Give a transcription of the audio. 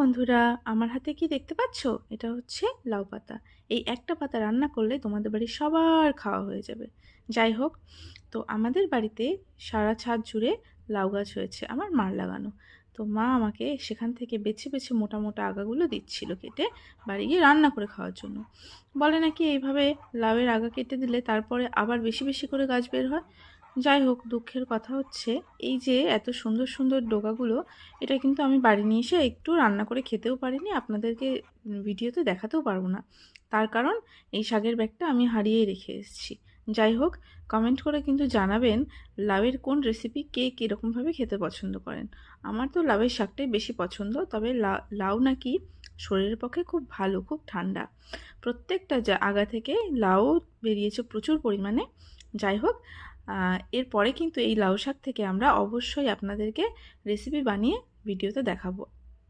বন্ধুরা, আমার হাতে কি দেখতে পাচ্ছ? এটা হচ্ছে লাউ পাতা। এই একটা পাতা রান্না করলে তোমাদের বাড়ির সবার খাওয়া হয়ে যাবে। যাই হোক, তো আমাদের বাড়িতে সারা ছাদ জুড়ে লাউ গাছ হয়েছে, আমার মার লাগানো। তো মা আমাকে সেখান থেকে বেছে বেছে মোটা মোটা আগাগুলো দিচ্ছিল কেটে বাড়ি গিয়ে রান্না করে খাওয়ার জন্য। বলে নাকি এইভাবে লাউয়ের আগা কেটে দিলে তারপরে আবার বেশি বেশি করে গাছ বের হয়। যাই হোক, দুঃখের কথা হচ্ছে এই যে এত সুন্দর সুন্দর ডগাগুলো, এটা কিন্তু আমি বাড়ি নিয়ে এসে একটু রান্না করে খেতেও পারিনি, আপনাদেরকে ভিডিওতে দেখাতেও পারবো না। তার কারণ এই শাকের ব্যাগটা আমি হারিয়েই রেখে এসেছি। যাই হোক, কমেন্ট করে কিন্তু জানাবেন লাউয়ের কোন রেসিপি কে কীরকমভাবে খেতে পছন্দ করেন। আমার তো লাউয়ের শাকটাই বেশি পছন্দ, তবে লাউ নাকি শরীরের পক্ষে খুব ভালো, খুব ঠান্ডা। প্রত্যেকটা আগা থেকে লাউ বেরিয়েছে প্রচুর পরিমাণে। যাই হোক, এরপরে কিন্তু এই লাউ শাক থেকে আমরা অবশ্যই আপনাদেরকে রেসিপি বানিয়ে ভিডিওতে দেখাবো।